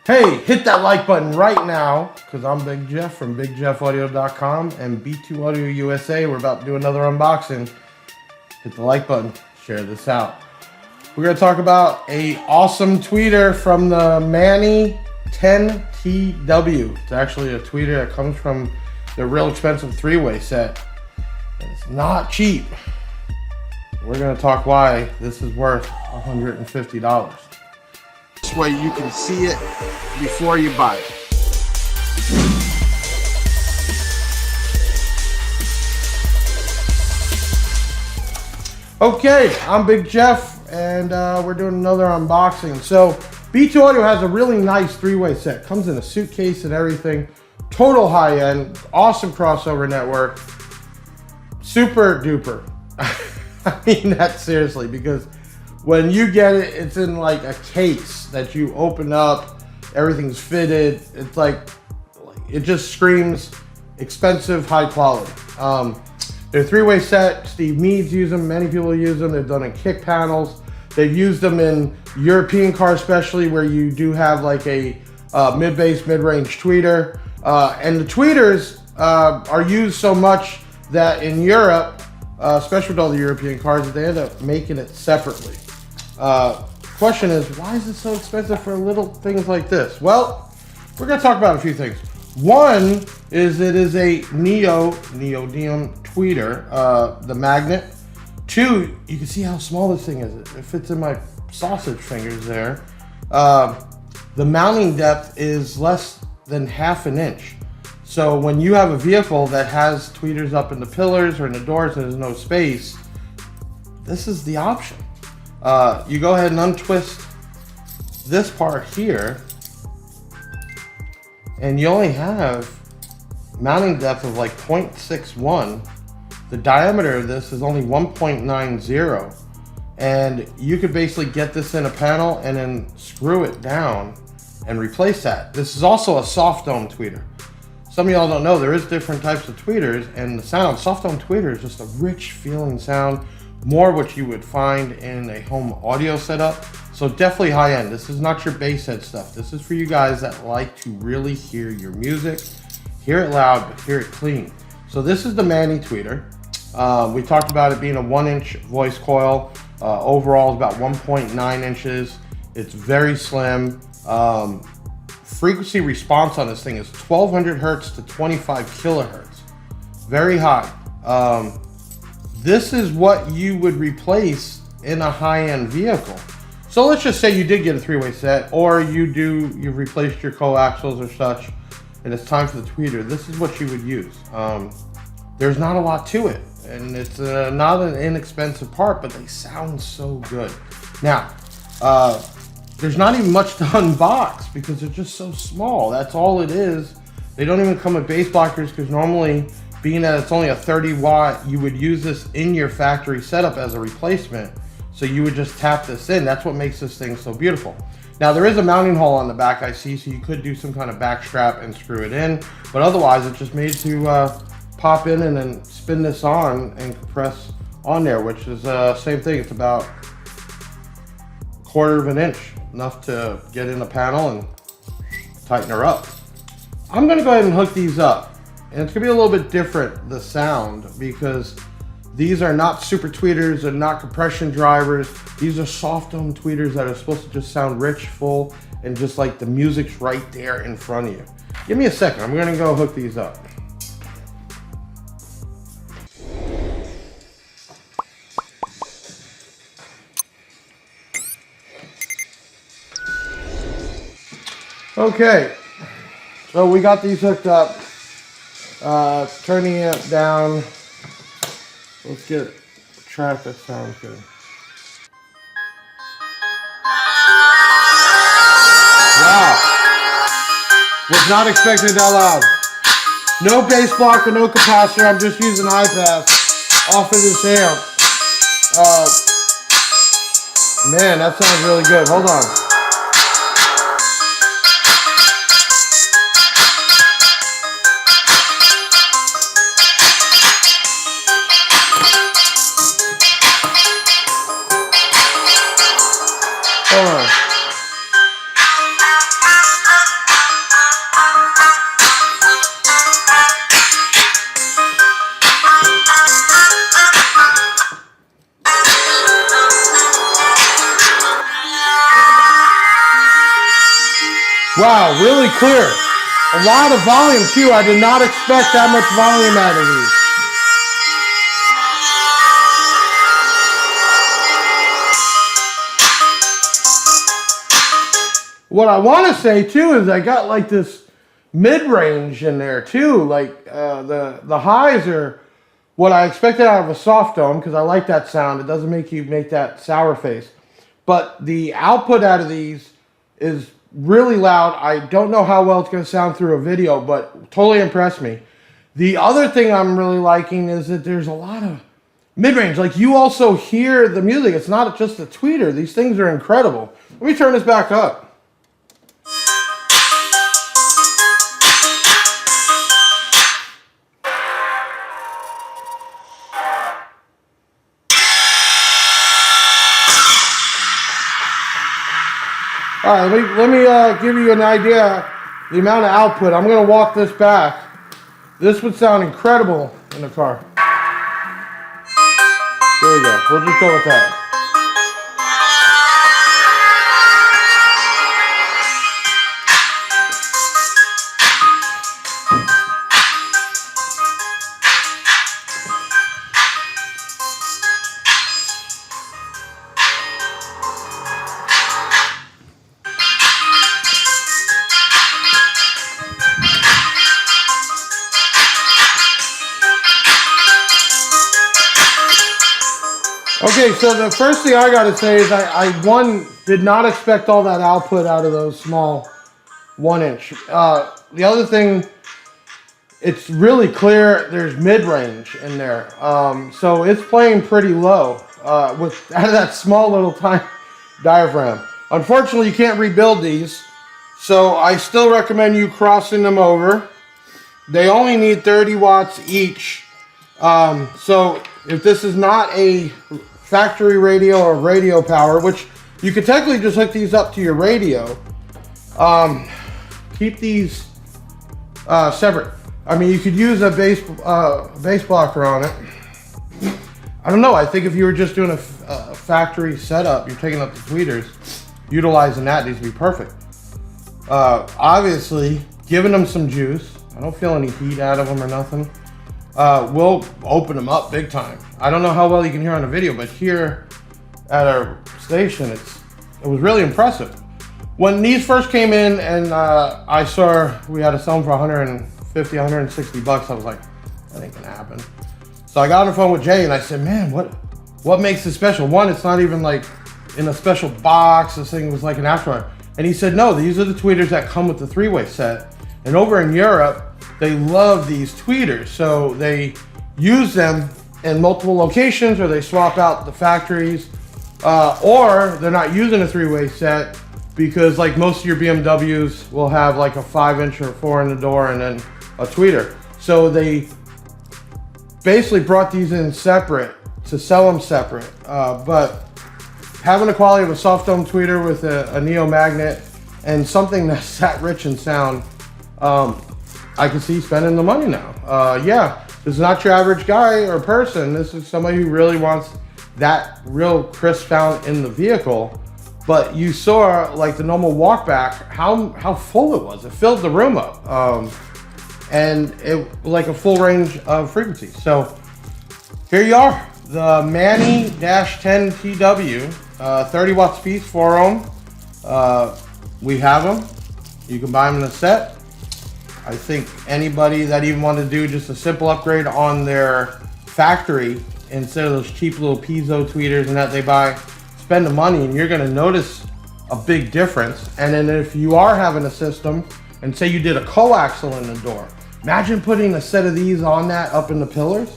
Hey, hit that like button right now, because I'm Big Jeff from BigJeffAudio.com and B2 Audio USA. We're about to do another unboxing. Hit the like button, share this out. We're going to talk about an awesome tweeter from the MANI-10TW. It's actually a tweeter that comes from the real expensive three-way set. It's not cheap. We're going to talk why this is worth $150. This way you can see it before you buy it. Okay, I'm Big Jeff, and we're doing another unboxing. So, B2 Audio has a really nice three-way set. Comes in a suitcase and everything. Total high-end, awesome crossover network. Super duper. I mean that seriously, because when you get it, it's in like a case that you open up. Everything's fitted. It's like, it just screams expensive, high quality. They're three-way set. Steve Meads use them. Many people use them. They're done in kick panels. They've used them in European cars, especially where you do have like a mid-bass, mid-range tweeter. And the tweeters are used so much that in Europe, especially with all the European cars, they end up making it separately. Question is, why is it so expensive for little things like this? Well, we're going to talk about a few things. One is it is a neodymium tweeter, the magnet. Two, you can see how small this thing is. It fits in my sausage fingers there. The mounting depth is less than ½ an inch. So when you have a vehicle that has tweeters up in the pillars or in the doors and there's no space, this is the option. You go ahead and untwist this part here, and you only have mounting depth of like 0.61. The diameter of this is only 1.90, and you could basically get this in a panel and then screw it down and replace that. This is also a soft dome tweeter. Some of y'all don't know there is different types of tweeters, and the sound of soft dome tweeter is just a rich feeling sound, more what you would find in a home audio setup. So definitely high end. This is not your bass head stuff. This is for you guys that like to really hear your music, hear it loud, but hear it clean. So this is the Mani tweeter. We talked about it being a 1-inch voice coil. Overall is about 1.9 inches. It's very slim. Frequency response on this thing is 1200 hertz to 25 kilohertz. Very high. This is what you would replace in a high-end vehicle. So let's just say you did get a three-way set, or you've replaced your coaxials or such, and it's time for the tweeter. This is what you would use. There's not a lot to it, and it's not an inexpensive part, but they sound so good. Now, there's not even much to unbox because they're just so small. That's all it is. They don't even come with bass blockers, because normally, being that it's only a 30 watt, you would use this in your factory setup as a replacement. So you would just tap this in. That's what makes this thing so beautiful. Now there is a mounting hole on the back, I see, so you could do some kind of back strap and screw it in. But otherwise, it's just made to pop in and then spin this on and compress on there, which is same thing. It's about 1/4 of an inch, enough to get in a panel and tighten her up. I'm gonna go ahead and hook these up. And it's gonna be a little bit different, the sound, because these are not super tweeters, they're not compression drivers. These are soft dome tweeters that are supposed to just sound rich, full, and just like the music's right there in front of you. Give me a second, I'm gonna go hook these up. Okay, so we got these hooked up. Turning it down. Let's get a track that sounds good. Wow. Was not expecting that loud. No bass blocker, no capacitor. I'm just using high pass off of this amp. Man, that sounds really good. Hold on. Hold on. Wow, really clear. A lot of volume too. I did not expect that much volume out of these. What I want to say too is I got like this mid-range in there too. Like the highs are what I expected out of a soft dome, because I like that sound. It doesn't make you make that sour face. But the output out of these is really loud. I don't know how well it's going to sound through a video, but totally impressed me. The other thing I'm really liking is that there's a lot of mid-range. Like, you also hear the music. It's not just a tweeter. These things are incredible. Let me turn this back up. All right, let me give you an idea the amount of output. I'm going to walk this back. This would sound incredible in the car. There we go. We'll just go with that. Okay, so the first thing I got to say is I did not expect all that output out of those small 1-inch. The other thing, it's really clear. There's mid-range in there, so it's playing pretty low with out of that small little tiny diaphragm. Unfortunately, you can't rebuild these, so I still recommend you crossing them over. They only need 30 watts each, so if this is not a factory radio or radio power, which you could technically just hook these up to your radio, keep these separate. I mean, you could use a bass blocker on it. I don't know. I think if you were just doing a factory setup, you're taking up the tweeters, utilizing that needs to be perfect. Obviously, giving them some juice. I don't feel any heat out of them or nothing. We'll open them up big time. I don't know how well you can hear on the video, but here at our station, it was really impressive. When these first came in and I saw we had to sell them for 150, 160 bucks, I was like, that ain't gonna happen. So I got on the phone with Jay and I said, man, what makes this special? One, it's not even like in a special box. This thing was like an aftermarket. And he said, no, these are the tweeters that come with the 3-way set. And over in Europe, they love these tweeters, so they use them in multiple locations, or they swap out the factories, or they're not using a 3-way set because, like, most of your BMWs will have like a 5-inch or 4 in the door and then a tweeter. So they basically brought these in separate to sell them separate. But having the quality of a soft dome tweeter with a neo magnet and something that's that rich in sound, I can see spending the money now. Yeah, this is not your average guy or person. This is somebody who really wants that real crisp sound in the vehicle. But you saw, like, the normal walk back, how full it was. It filled the room up. And it like a full range of frequencies. So here you are, the MANI-10TW, 30 watts piece, 4 ohm. We have them. You can buy them in a set. I think anybody that even want to do just a simple upgrade on their factory instead of those cheap little piezo tweeters and that they buy, spend the money and you're going to notice a big difference. And then if you are having a system and say you did a coaxial in the door, imagine putting a set of these on that up in the pillars,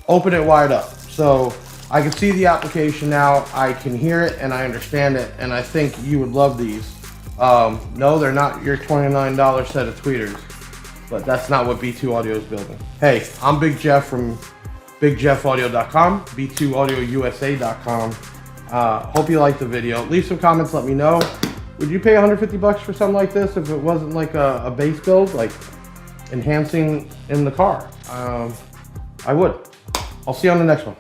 open it wide up. So I can see the application now, I can hear it and I understand it, and I think you would love these. No, they're not your $29 set of tweeters, but that's not what B2 Audio is building. Hey, I'm Big Jeff from BigJeffAudio.com, B2AudioUSA.com. Hope you liked the video. Leave some comments, let me know. Would you pay 150 bucks for something like this if it wasn't like a base build, like enhancing in the car? I would. I'll see you on the next one.